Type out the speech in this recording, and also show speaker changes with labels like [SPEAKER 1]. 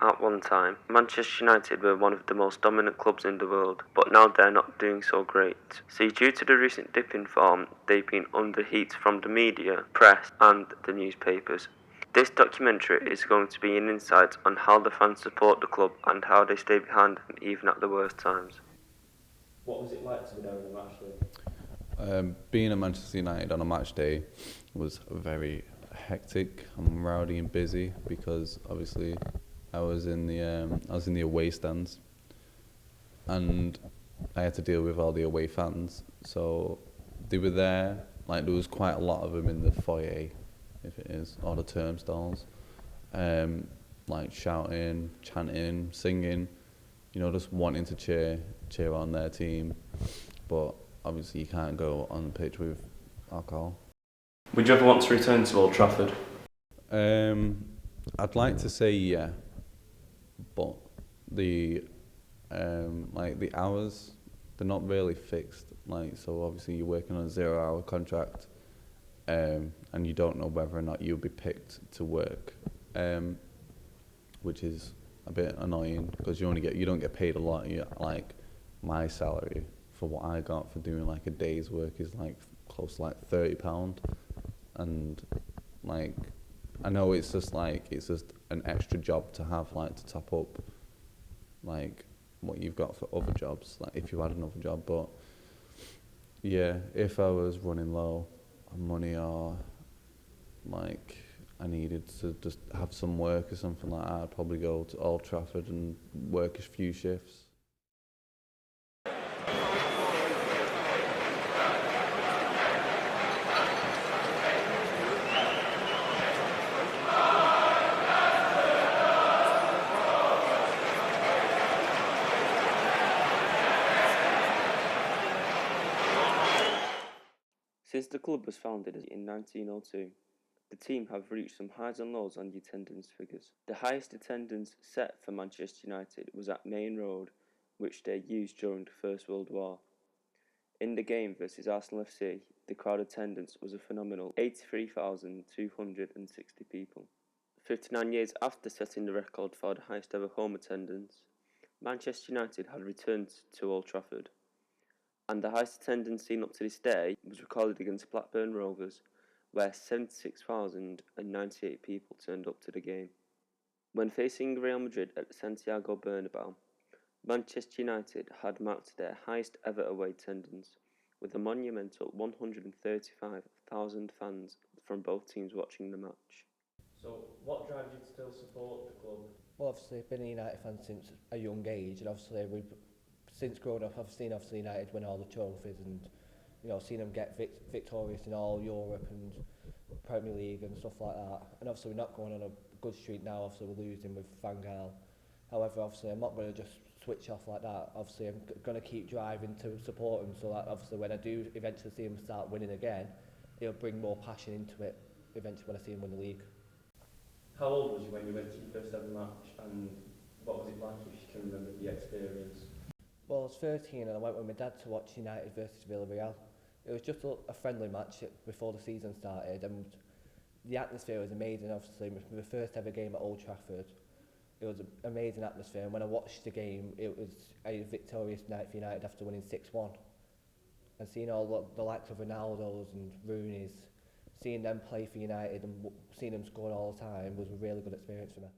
[SPEAKER 1] At one time, Manchester United were one of the most dominant clubs in the world, but now they're not doing so great. See, due to the recent dip in form, they've been under heat from the media, press, and the newspapers. This documentary is going to be an insight on how the fans support the club and how they stay behind them even at the worst times.
[SPEAKER 2] What was it like to be there on a match day?
[SPEAKER 3] Being at Manchester United on a match day was very hectic and rowdy and busy because obviously I was in the away stands and I had to deal with all the away fans. So they were there, like there was quite a lot of them in the foyer, if it is, or the turnstiles, like shouting, chanting, singing, just wanting to cheer on their team. But obviously you can't go on the pitch with alcohol.
[SPEAKER 2] Would you ever want to return to Old Trafford?
[SPEAKER 3] I'd like to say yeah, but the the hours, they're not really fixed. Like, so obviously you're working on a 0-hour contract, and you don't know whether or not you'll be picked to work, which is a bit annoying because you don't get paid a lot. Like my salary for what I got for doing like a day's work is like close to like £30, and like I know it's just an extra job to have, like to top up like what you've got for other jobs, like if you had another job. But yeah, if I was running low on money or like I needed to just have some work or something like that, I'd probably go to Old Trafford and work a few shifts.
[SPEAKER 1] Since the club was founded in 1902, the team have reached some highs and lows on the attendance figures. The highest attendance set for Manchester United was at Main Road, which they used during the First World War. In the game versus Arsenal FC, the crowd attendance was a phenomenal 83,260 people. 59 years after setting the record for the highest ever home attendance, Manchester United had returned to Old Trafford, and the highest attendance seen up to this day was recorded against Blackburn Rovers, where 76,098 people turned up to the game. When facing Real Madrid at the Santiago Bernabeu, Manchester United had marked their highest ever away attendance, with a monumental 135,000 fans from both teams watching the match.
[SPEAKER 2] So, what drives you to still support the club?
[SPEAKER 4] Well, obviously, I've been a United fan since a young age, and obviously, since growing up, I've seen obviously United win all the trophies, and seen them get victorious in all Europe and Premier League and stuff like that. And obviously, we're not going on a good streak now. Obviously, we're losing with Van Gaal. However, obviously, I'm not going to just switch off like that. Obviously, I'm going to keep driving to support him, so that obviously, when I do eventually see him start winning again, it'll bring more passion into it. Eventually, when I see him win the league.
[SPEAKER 2] How old was you when you went to your first ever match, and what was it like, if you can remember the experience?
[SPEAKER 4] Well, I was 13 and I went with my dad to watch United versus Villarreal. It was just a friendly match before the season started, and the atmosphere was amazing. Obviously, my first ever game at Old Trafford. It was an amazing atmosphere, and when I watched the game, it was a victorious night for United after winning 6-1. And seeing all the likes of Ronaldo's and Rooney's, seeing them play for United and seeing them score all the time was a really good experience for me.